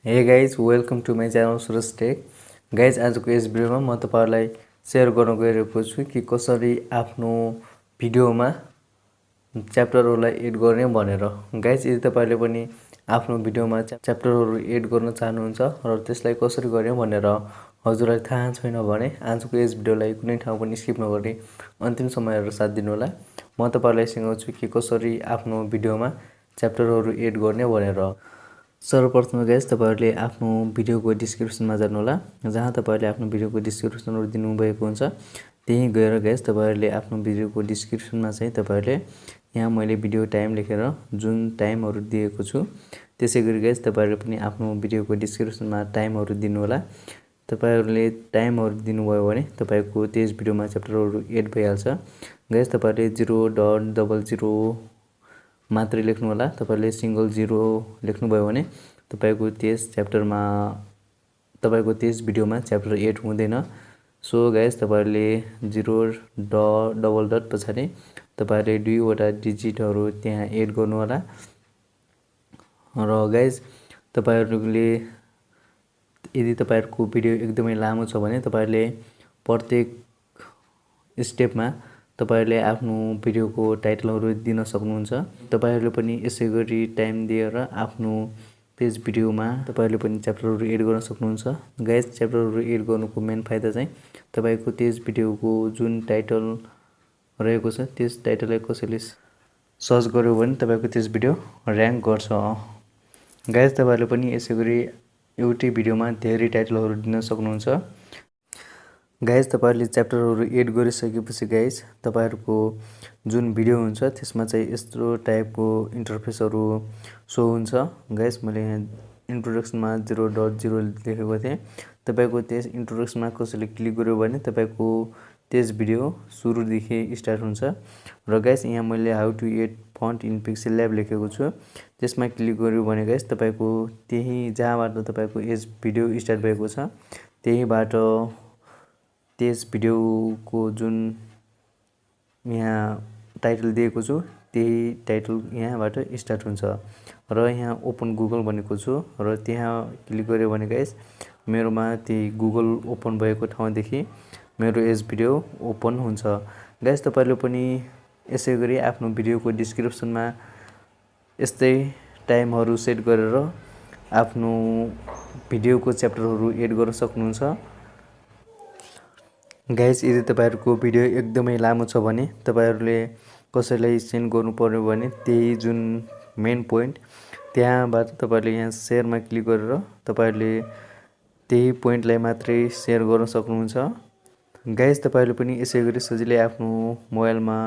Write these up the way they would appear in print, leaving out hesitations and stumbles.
Hey guys, welcome to my channel Suresh Tech. Guys, आजको यस भिडियोमा म तपाईहरुलाई शेयर गर्न गइरहेको छु कि कसरी आफ्नो भिडियोमा च्याप्टरहरुलाई एड गर्ने भनेर। गाइस, यदि तपाईले पनि आफ्नो भिडियोमा च्याप्टरहरु एड गर्न चाहनुहुन्छ र त्यसलाई कसरी गर्ने भनेर हजुरलाई थाहा छैन भने आजको यस भिडियोलाई कुनै ठाउँ पनि स्किप नगरी अन्तिम सम्म हेरेर साथ दिनु होला। म तपाईहरुलाई सिकाउँछु कि कसरी आफ्नो भिडियोमा च्याप्टरहरु एड गर्ने भनेर। सर्वप्रथम गाइस तपाईहरुले आफ्नो भिडियोको डिस्क्रिप्सनमा जानु होला। जहाँ तपाईहरुले आफ्नो भिडियोको डिस्क्रिप्सनहरु दिनु भएको हुन्छ त्यही गएर गाइस तपाईहरुले आफ्नो भिडियोको डिस्क्रिप्सनमा चाहिँ तपाईहरुले यहाँ मैले भिडियो टाइम लेखेर जुन टाइमहरु दिएको छु त्यसैगरी गाइस तपाईहरुले पनि आफ्नो भिडियोको डिस्क्रिप्सनमा टाइमहरु दिनु होला। तपाईहरुले टाइमहरु दिनुभयो भने तपाईको त्यस भिडियोमा च्याप्टरहरु एड भइहाल्छ। गाइस तपाईहरुले 0.00 मात्रै लेख्नु होला। तपाईले सिंगल 0 लेख्नु भयो भने तपाईको त्यस च्याप्टरमा तपाईको त्यस भिडियोमा च्याप्टर एड हुँदैन। सो गाइस तपाईहरुले 0 पछाडी तपाईहरुले दुईवटा डिजिटहरु त्यहाँ एड गर्नु होला। र गाइस तपाईहरुले यदि तपाईहरुको भिडियो एकदमै लामो छ भने तपाईहरुले प्रत्येक स्टेपमा तपाईहरुले आफ्नो भिडियोको टाइटलहरु दिन सक्नुहुन्छ। तपाईहरुले पनि यसैगरी टाइम दिएर आफ्नो पेज भिडियोमा तपाईहरुले पनि च्याप्टरहरु एड गर्न सक्नुहुन्छ। गाइस च्याप्टरहरु एड गर्नुको मेन फाइदा चाहिँ तपाईको त्यस भिडियोको जुन टाइटल रहेको छ त्यस टाइटललाई कसैले सर्च गर्यो भने तपाईको त्यस भिडियो र्याङ्क गर्छ। गाइस तपाईहरुले पनि यसैगरी एउटै भिडियोमा धेरै टाइटलहरु दिन सक्नुहुन्छ। गाइस तपाईहरुले च्याप्टरहरु एड गरिसकेपछि गाइस तपाईहरुको जुन भिडियो हुन्छ त्यसमा चाहिँ यस्तो टाइपको इन्टरफेसहरु शो हुन्छ। गाइस मैले यहाँ इन्ट्रोडक्सनमा 0.0 लेखेको थिए। तपाईको त्यस इन्ट्रोडक्सनमा कसैले क्लिक गर्यो भने तपाईको त्यस भिडियो सुरुदेखि स्टार्ट हुन्छ। र गाइस यहाँ मैले how to add font in Pixel Lab लेखेको छु। त्यसमा क्लिक गर्यो भने गाइस तपाईको त्यही जहाँबाट तपाईको यस भिडियो स्टार्ट भएको छ त्यहीबाट त्यस भिडियोको जुन यहाँ टाइटल दिएको छु त्यही टाइटल यहाँबाट स्टार्ट हुन्छ। र यहाँ ओपन गुगल भनेको छु र त्यहाँ क्लिक गर्यो भने गाइस मेरोमा त्यही गुगल ओपन भएको ठाउँदेखि मेरो यस भिडियो ओपन हुन्छ। गाइस तपाईहरुले पनि यसैगरी आफ्नो भिडियोको डिस्क्रिप्सनमा यस्तै टाइमहरु सेट गरेर आफ्नो भिडियोको च्याप्टरहरु एड गर्न सक्नुहुन्छ। गाइस यदि तपाईहरुको भिडियो एकदमै लामो छ भने तपाईहरुले कसैलाई सेन्ड गर्नु पर्यो भने त्यही जुन मेन पोइन्ट त्यहाँबाट तपाईहरुले यहाँ शेयरमा क्लिक गरेर तपाईहरुले त्यही पोइन्टलाई मात्रै शेयर गर्न सक्नुहुन्छ। गाइस तपाईहरुले पनि यसैगरी सजिलै आफ्नो मोबाइलमा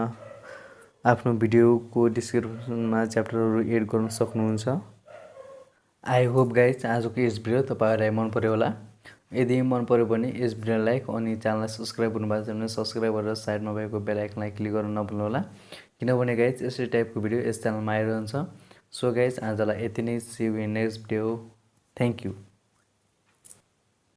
आफ्नो भिडियोको डिस्क्रिप्सनमा च्याप्टरहरु एड गर्न सक्नुहुन्छ। आई होप गाइस आजको यस भिडियो तपाईहरुलाई मन पर्यो होला। यदि मन पर्यो भने यस भिडियोलाई लाइक अनि च्यानललाई सब्स्क्राइब गर्नुभएको छ भने सब्स्क्राइब गरेर साइडमा भएको बेल आइकनलाई क्लिक गर्न नभुल्नु होला। किनभने गाइस यसै टाइपको भिडियो यस च्यानलमा आइरहन्छ। सो गाइस आजलाई यति नै। See you in next video. Thank you.